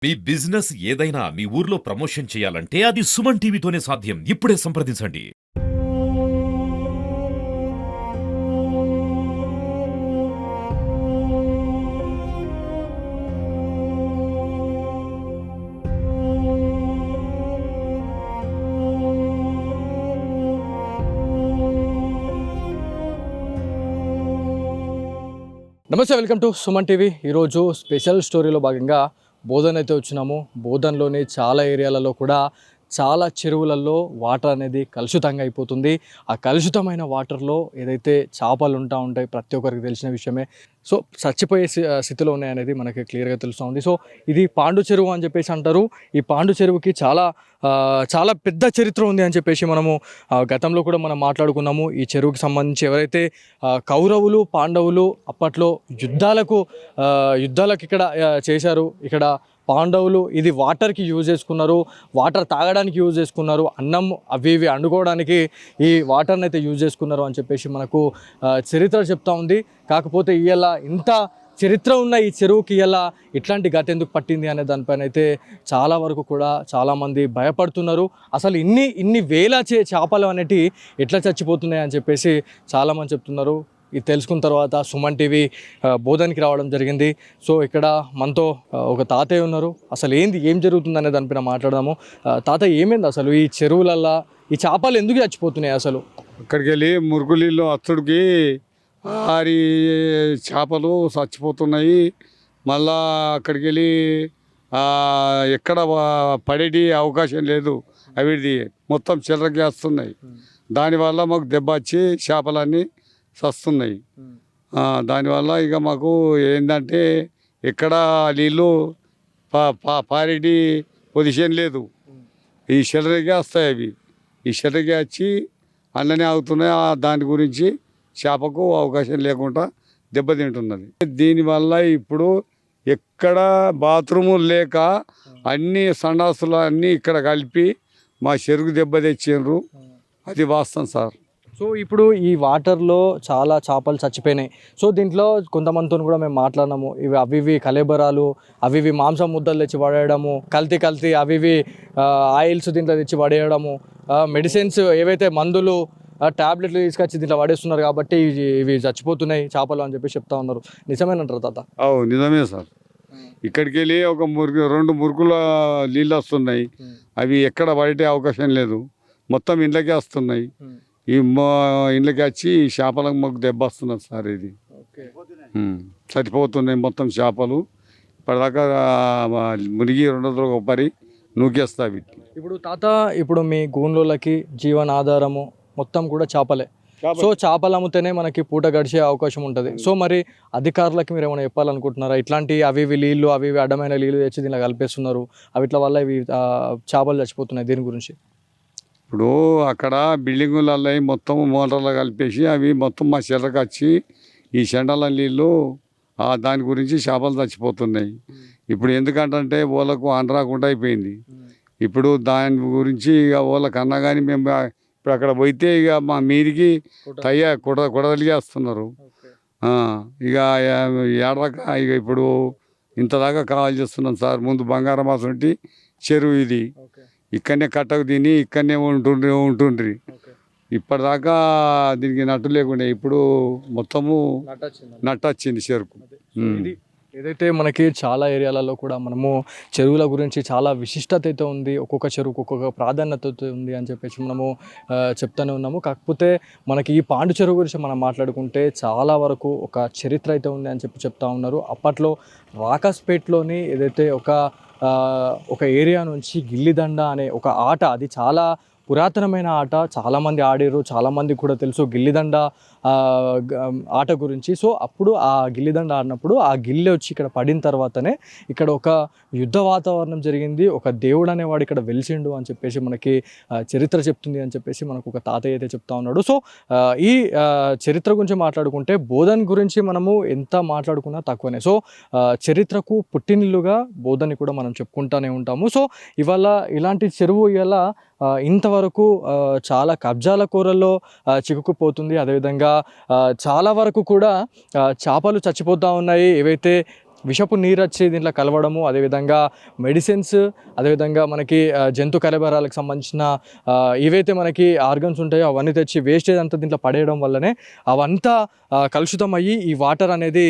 మీ business ఏదైనా మీ ఊర్లో promotion చేయాలంటే అది సుమన్ టీవీతోనే సాధ్యం. ఇప్పుడే సంప్రదించండి. నమస్తే, వెల్కమ్ టు సుమన్ టీవీ. ఈరోజు స్పెషల్ స్టోరీలో భాగంగా బోధన్ అయితే వచ్చినాము. బోధన్లోని చాలా ఏరియాలలో కూడా చాలా చెరువులలో వాటర్ అనేది కలుషితంగా అయిపోతుంది. ఆ కలుషితమైన వాటర్లో ఏదైతే చేపలు ఉంటాయి ప్రతి ఒక్కరికి తెలిసిన విషయమే. సో చచ్చిపోయే స్థితిలో ఉన్నాయనేది మనకి క్లియర్గా తెలుస్తుంది. సో ఇది పాండు చెరువు అని చెప్పేసి అంటారు. ఈ పాండు చెరువుకి చాలా పెద్ద చరిత్ర ఉంది అని చెప్పేసి మనము గతంలో కూడా మనం మాట్లాడుకున్నాము. ఈ చెరువుకి సంబంధించి ఎవరైతే కౌరవులు పాండవులు అప్పట్లో యుద్ధాలకు ఇక్కడ చేశారు. ఇక్కడ పాండవులు ఇది వాటర్కి యూజ్ చేసుకున్నారు, వాటర్ తాగడానికి యూజ్ చేసుకున్నారు, అన్నం అవి ఇవి వండుకోవడానికి ఈ వాటర్ని అయితే యూజ్ చేసుకున్నారు అని చెప్పేసి మనకు చరిత్ర చెప్తా ఉంది. కాకపోతే ఇవాళ ఇంత చరిత్ర ఉన్న ఈ చెరువుకి ఇలా ఇట్లాంటి గతి ఎందుకు పట్టింది అనే దానిపైన అయితే చాలా వరకు కూడా చాలామంది భయపడుతున్నారు. అసలు ఇన్ని వేల చేపలు అనేటివి ఎట్లా చచ్చిపోతున్నాయి అని చెప్పేసి చాలామంది చెప్తున్నారు. ఇది తెలుసుకున్న తర్వాత సుమన్ టీవీ బోధన్కి రావడం జరిగింది. సో ఇక్కడ మనతో ఒక తాతయ్య ఉన్నారు. అసలు ఏం జరుగుతుందనే దానిపైన మాట్లాడదాము. తాతయ్య, ఏమైంది అసలు ఈ చెరువులల్లో ఈ చేపలు ఎందుకు చచ్చిపోతున్నాయి? అసలు అక్కడికి వెళ్ళి మురుగు నీళ్ళు అచ్చుడికి ఆరి చేపలు చచ్చిపోతున్నాయి. మళ్ళా అక్కడికి వెళ్ళి ఎక్కడ పడేటి అవకాశం లేదు. అవిది మొత్తం చిల్లరకి వస్తున్నాయి. దానివల్ల మాకు దెబ్బ వచ్చి చేపలన్నీ చస్తున్నాయి. దానివల్ల ఇక మాకు ఏంటంటే ఎక్కడ నీళ్ళు పారేటి పొజిషన్ లేదు. ఈ చిల్లరకి వస్తాయి. అవి ఈ చిల్లరకి వచ్చి అన్ననే అవుతున్నాయి. దాని గురించి చేపకు అవకాశం లేకుండా దెబ్బతింటున్నది. దీనివల్ల ఇప్పుడు ఎక్కడ బాత్రూములు లేక అన్ని సండాసులు అన్నీ ఇక్కడ కలిపి మా చెరుకు దెబ్బ తెచ్చిండ్రు. అది వాస్తవం సార్. సో ఇప్పుడు ఈ వాటర్లో చాలా చేపలు చచ్చిపోయినాయి. సో దీంట్లో కొంతమందితో కూడా మేము మాట్లాడినాము. అవి కలేబరాలు, అవి మాంసం ముద్దలు తెచ్చి పడేయడము, కల్తీ అవి ఆయిల్స్ దీంట్లో తెచ్చి పడేయడము, మెడిసిన్స్ ఏవైతే మందులు ట్యాబ్లెట్లు తీసుకొచ్చి దీంట్లో పడేస్తున్నారు కాబట్టి ఇవి చచ్చిపోతున్నాయి చేపలు అని చెప్పి చెప్తా ఉన్నారు. నిజమేనంటారు తాత? నిజమే సార్. ఇక్కడికి వెళ్ళి ఒక రెండు మురుగుల నీళ్ళు వస్తున్నాయి. అవి ఎక్కడ పడే అవకాశం లేదు. మొత్తం ఇండ్లకే వస్తున్నాయి. ఈ ఇండ్లకి వచ్చి చేపలకు మాకు దెబ్బ వస్తున్నది సార్. ఇది చచ్చిపోతున్నాయి మొత్తం చేపలు. ఇప్పటిదాకా మునిగి 2 రోజులు ఒకపరి నూకేస్తాయి. ఇప్పుడు తాత, ఇప్పుడు మీ గూన్లోళ్ళకి జీవనాధారము మొత్తం కూడా చేపలే. సో చేపలు అమ్మితేనే మనకి పూట గడిచే అవకాశం ఉంటుంది. సో మరి అధికారులకి మీరు ఏమైనా చెప్పాలనుకుంటున్నారా? ఇట్లాంటి అవి నీళ్ళు అడ్డమైన నీళ్ళు తెచ్చి దీనిలో కలిపేస్తున్నారు, అవిట్ల వల్ల ఇవి చేపలు చచ్చిపోతున్నాయి. దీని గురించి ఇప్పుడు అక్కడ బిల్డింగులలో మొత్తం మోటార్లు కలిపేసి అవి మొత్తం మా చెర్రకు వచ్చి ఈ చెండాల నీళ్ళు దాని గురించి చేపలు చచ్చిపోతున్నాయి. ఇప్పుడు ఎందుకంటే ఓళ్ళకు అనరాకుండా అయిపోయింది. ఇప్పుడు దాని గురించి ఇక ఓళ్ళకు అన్నా కానీ మేము ఇప్పుడు అక్కడ పోయితే ఇక మా మీదికి కొడదలిగేస్తున్నారు. ఇక ఏడదాకా ఇక ఇప్పుడు ఇంతదాకా కావాలి చేస్తున్నాం సార్. ముందు బంగారం మాసంటి చెరువు ఇది. ఇక్కడనే కట్టకు తిని ఇక్కడనే ఉంటుండ్రి. ఇప్పటిదాకా దీనికి నట్టు లేకుండా ఇప్పుడు మొత్తము నట్టొచ్చింది చెరుకు. ఏదైతే మనకి చాలా ఏరియాలలో కూడా మనము చెరువుల గురించి చాలా విశిష్టత అయితే ఉంది. ఒక్కొక్క చెరువుకు ఒక్కొక్క ప్రాధాన్యత ఉంది అని చెప్పేసి మనము చెప్తూనే ఉన్నాము. కాకపోతే మనకి ఈ పాండు చెరువు గురించి మనం మాట్లాడుకుంటే చాలా వరకు ఒక చరిత్ర అయితే ఉంది అని చెప్తా ఉన్నారు. అప్పట్లో రాకాస్పేట్లోని ఏదైతే ఒక ఏరియా నుంచి గిల్లిదండ అనే ఒక ఆట, అది చాలా పురాతనమైన ఆట, చాలామంది ఆడారు, చాలామంది కూడా తెలుసు గిల్లిదండ ఆట గురించి. సో అప్పుడు ఆ గిల్లిదండ ఆడినప్పుడు ఆ గిల్లి వచ్చి ఇక్కడ పడిన తర్వాతనే ఇక్కడ ఒక యుద్ధ వాతావరణం జరిగింది. ఒక దేవుడు అనేవాడు ఇక్కడ వెలిసిండు అని చెప్పేసి మనకి చరిత్ర చెప్తుంది అని చెప్పేసి మనకు ఒక తాతయ్య అయితే చెప్తా ఉన్నాడు. సో ఈ చరిత్ర గురించి మాట్లాడుకుంటే బోధన్ గురించి మనము ఎంత మాట్లాడుకున్నా తక్కువనే. సో చరిత్రకు పుట్టినిల్లుగా బోధన్ని కూడా మనం చెప్పుకుంటూనే ఉంటాము. సో ఇవాళ ఇలాంటి చెరువు ఇలా ఇంతవరకు చాలా కబ్జాల కూరల్లో చిక్కుకుపోతుంది. అదేవిధంగా చాలా వరకు కూడా చేపలు చచ్చిపోతూ ఉన్నాయి. ఏవైతే విషపు నీరు వచ్చి దీంట్లో కలవడము, అదేవిధంగా మెడిసిన్స్, అదేవిధంగా మనకి జంతు కలబరాలకు సంబంధించిన ఏవైతే మనకి ఆర్గన్స్ ఉంటాయో అవన్నీ తెచ్చి వేస్టేజ్ అంతా దీంట్లో పడేయడం వల్లనే అవంతా కలుషితం అయ్యి ఈ వాటర్ అనేది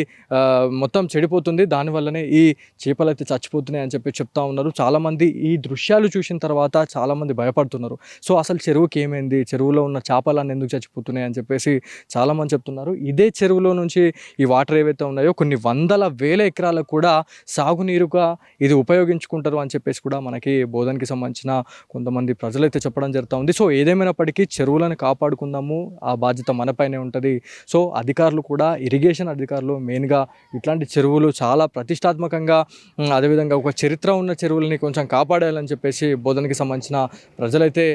మొత్తం చెడిపోతుంది. దానివల్లనే ఈ చేపలు అయితే చచ్చిపోతున్నాయి అని చెప్పి చెప్తా ఉన్నారు. చాలామంది ఈ దృశ్యాలు చూసిన తర్వాత చాలామంది భయపడుతున్నారు. సో అసలు చెరువుకి ఏమైంది, చెరువులో ఉన్న చేపలన్నీ ఎందుకు చచ్చిపోతున్నాయి అని చెప్పేసి చాలామంది చెప్తున్నారు. ఇదే చెరువులో నుంచి ఈ వాటర్ ఏవైతే ఉన్నాయో కొన్ని వందల వేల ఎకరాలకు కూడా సాగునీరుగా ఇది ఉపయోగించుకుంటారు అని చెప్పేసి కూడా మనకి బోధనకి సంబంధించిన కొంతమంది ప్రజలైతే చెప్పడం జరుగుతూ ఉంది. సో ఏదేమైనప్పటికీ చెరువులను కాపాడుకుందాము, ఆ బాధ్యత మనపైనే ఉంటుంది. సో అధికారులు కూడా, ఇరిగేషన్ అధికారులు మెయిన్గా ఇట్లాంటి చెరువులు చాలా ప్రతిష్టాత్మకంగా, అదేవిధంగా ఒక చరిత్ర ఉన్న చెరువులని కొంచెం కాపాడాలని చెప్పేసి బోధనకి సంబంధించిన ప్రజలైతే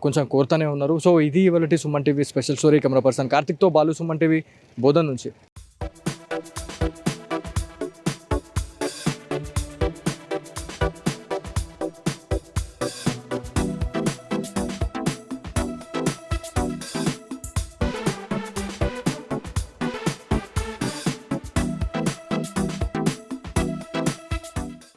కొంచెం కోరుతూనే ఉన్నారు. సో ఇది ఇవాళ Suman TV special story. Camera person కార్తిక్తో బాలు, సుమన్ టీవీ, బోధన్ నుంచి.